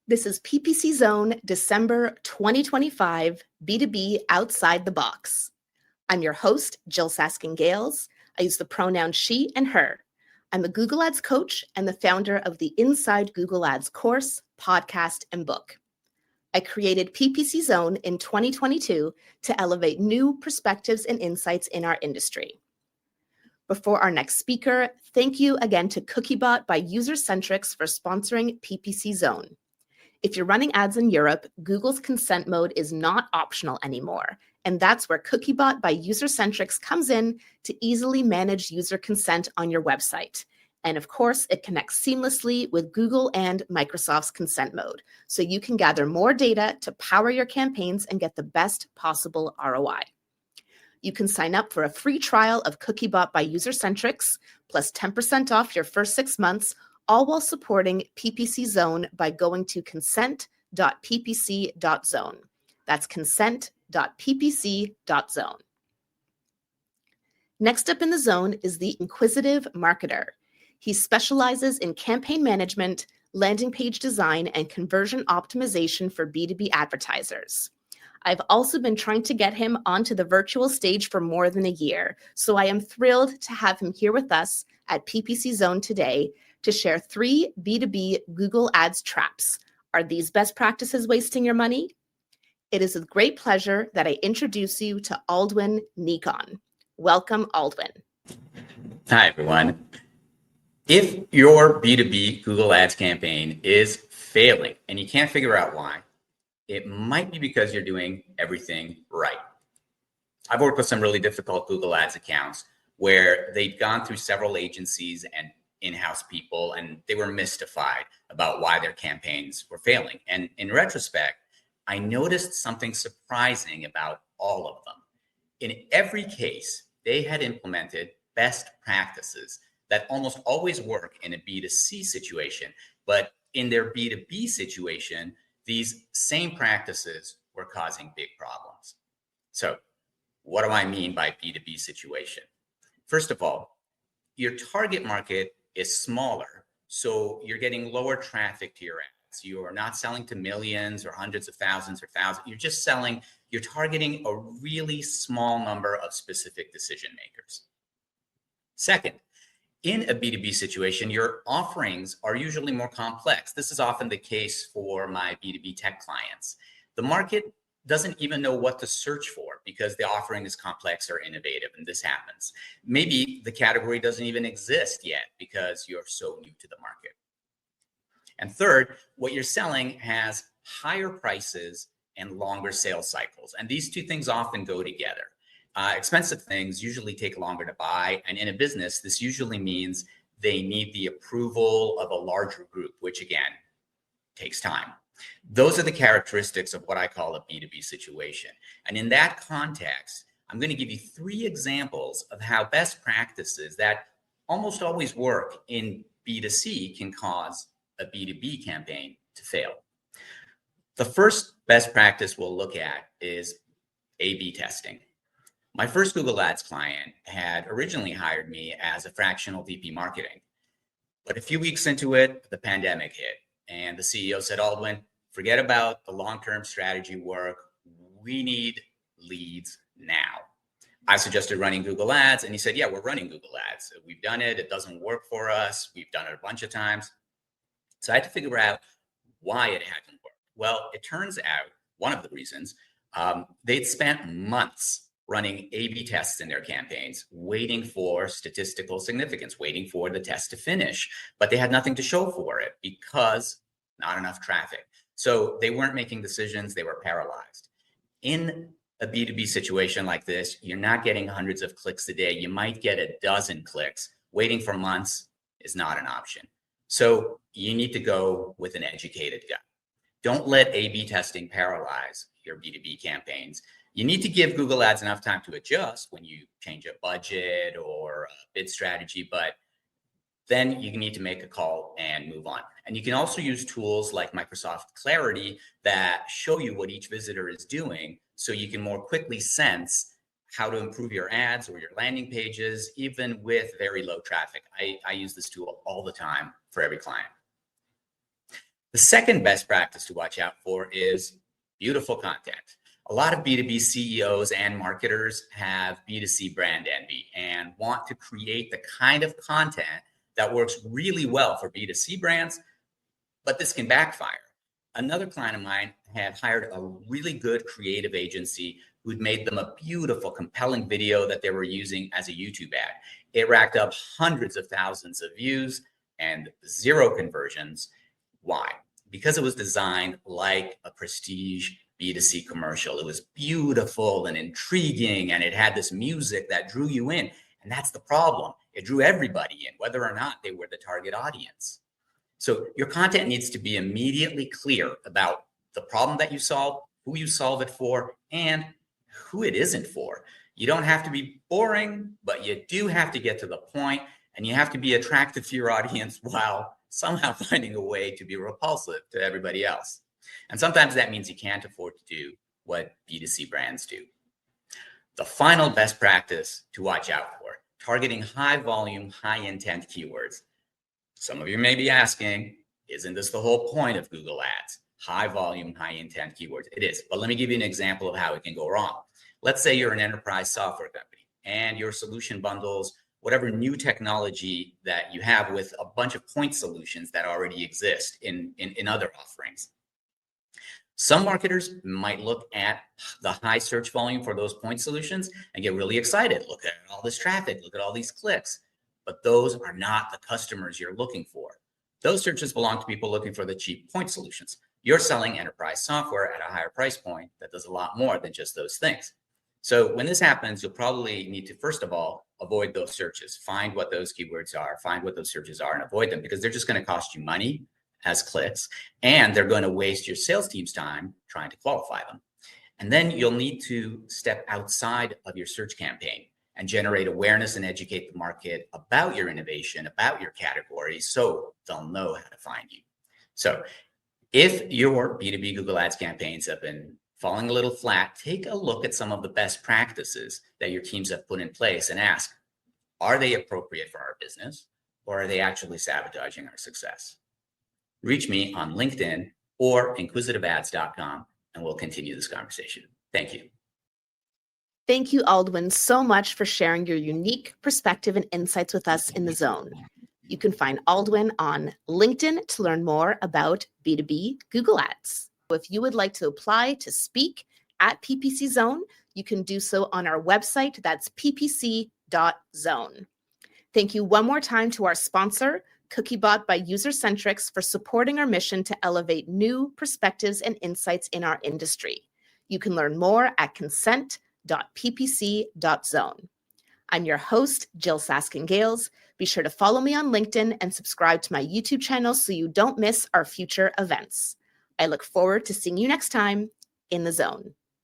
This is ppc.zone December 2025 B2B Outside the Box. I'm your host, Jill Saskin-Gales. I use the pronouns she and her. I'm a Google Ads coach and the founder of the Inside Google Ads course, podcast, and book. I created ppc.zone in 2022 to elevate new perspectives and insights in our industry. Before our next speaker, thank you again to Cookiebot by Usercentrics for sponsoring ppc.zone. If you're running ads in Europe, Google's consent mode is not optional anymore, and that's where Cookiebot by Usercentrics comes in to easily manage user consent on your website. And of course, it connects seamlessly with Google and Microsoft's consent mode, so you can gather more data to power your campaigns and get the best possible ROI. You can sign up for a free trial of Cookiebot by Usercentrics, plus 10% off your first 6 months, all while supporting ppc.zone by going to consent.ppc.zone. That's consent.ppc.zone. Next up in the zone is the inquisitive marketer. He specializes in campaign management, landing page design, and conversion optimization for B2B advertisers. I've also been trying to get him onto the virtual stage for more than a year, so I am thrilled to have him here with us at ppc.zone today to share 3 B2B Google Ads traps. Are these best practices wasting your money? It is with great pleasure that I introduce you to Aldwin Neekon. Welcome, Aldwin. Hi, everyone. If your B2B Google Ads campaign is failing and you can't figure out why, it might be because you're doing everything right. I've worked with some really difficult Google Ads accounts where they've gone through several agencies and in-house people, and they were mystified about why their campaigns were failing. And in retrospect, I noticed something surprising about all of them. In every case, they had implemented best practices that almost always work in a B2C situation, but in their B2B situation, these same practices were causing big problems. So what do I mean by B2B situation? First of all, your target market is smaller, so you're getting lower traffic to your ads. You are not selling to millions or hundreds of thousands or thousands. You're targeting a really small number of specific decision makers. Second, in a B2B situation, your offerings are usually more complex. This is often the case for my B2B tech clients. The market doesn't even know what to search for because the offering is complex or innovative, and this happens. Maybe the category doesn't even exist yet because you're so new to the market. And third, what you're selling has higher prices and longer sales cycles, and these two things often go together. Expensive things usually take longer to buy, and in a business, this usually means they need the approval of a larger group, which again, takes time. Those are the characteristics of what I call a B2B situation. And in that context, I'm going to give you 3 examples of how best practices that almost always work in B2C can cause a B2B campaign to fail. The first best practice we'll look at is A/B testing. My first Google Ads client had originally hired me as a fractional VP marketing, but a few weeks into it, the pandemic hit, and the CEO said, Aldwin, forget about the long-term strategy work. We need leads now. I suggested running Google Ads, and he said, yeah, we're running Google Ads. We've done it. It doesn't work for us. We've done it a bunch of times. So I had to figure out why it hadn't worked. Well, it turns out one of the reasons, they'd spent months running A/B tests in their campaigns, waiting for statistical significance, waiting for the test to finish, but they had nothing to show for it because not enough traffic. So they weren't making decisions, they were paralyzed. In a B2B situation like this, you're not getting hundreds of clicks a day. You might get a dozen clicks. Waiting for months is not an option. So you need to go with an educated gut. Don't let A/B testing paralyze your B2B campaigns. You need to give Google Ads enough time to adjust when you change a budget or a bid strategy, but then you need to make a call and move on. And you can also use tools like Microsoft Clarity that show you what each visitor is doing so you can more quickly sense how to improve your ads or your landing pages, even with very low traffic. I use this tool all the time for every client. The second best practice to watch out for is beautiful content. A lot of B2B CEOs and marketers have B2C brand envy and want to create the kind of content that works really well for B2C brands, but this can backfire. Another client of mine had hired a really good creative agency who'd made them a beautiful, compelling video that they were using as a YouTube ad. It racked up hundreds of thousands of views and 0 conversions. Why? Because it was designed like a prestige B2C commercial. It was beautiful and intriguing, and it had this music that drew you in. And that's the problem. It drew everybody in, whether or not they were the target audience. So your content needs to be immediately clear about the problem that you solve, who you solve it for, and who it isn't for. You don't have to be boring, but you do have to get to the point, and you have to be attractive to your audience while somehow finding a way to be repulsive to everybody else. And sometimes that means you can't afford to do what B2C brands do. The final best practice to watch out for, targeting high volume, high intent keywords. Some of you may be asking, isn't this the whole point of Google Ads? High volume, high intent keywords. It is, but let me give you an example of how it can go wrong. Let's say you're an enterprise software company and your solution bundles whatever new technology that you have with a bunch of point solutions that already exist in other offerings. Some marketers might look at the high search volume for those point solutions and get really excited. Look at all this traffic, look at all these clicks. But those are not the customers you're looking for. Those searches belong to people looking for the cheap point solutions. You're selling enterprise software at a higher price point that does a lot more than just those things. So when this happens, you'll probably need to, first of all, avoid those searches. Find what those keywords are, find what those searches are, and avoid them, because they're just going to cost you money as clicks, and they're going to waste your sales team's time trying to qualify them. And then you'll need to step outside of your search campaign and generate awareness and educate the market about your innovation, about your category, so they'll know how to find you. So if your B2B Google Ads campaigns have been falling a little flat, take a look at some of the best practices that your teams have put in place and ask, are they appropriate for our business, or are they actually sabotaging our success? Reach me on LinkedIn or inquisitiveads.com, and we'll continue this conversation. Thank you. Thank you, Aldwin, so much for sharing your unique perspective and insights with us in The Zone. You can find Aldwin on LinkedIn to learn more about B2B Google Ads. If you would like to apply to speak at ppc.zone, you can do so on our website. That's ppc.zone. Thank you one more time to our sponsor, Cookiebot by Usercentrics, for supporting our mission to elevate new perspectives and insights in our industry. You can learn more at consent.ppc.zone. I'm your host, Jill Saskin-Gales. Be sure to follow me on LinkedIn and subscribe to my YouTube channel so you don't miss our future events. I look forward to seeing you next time in The Zone.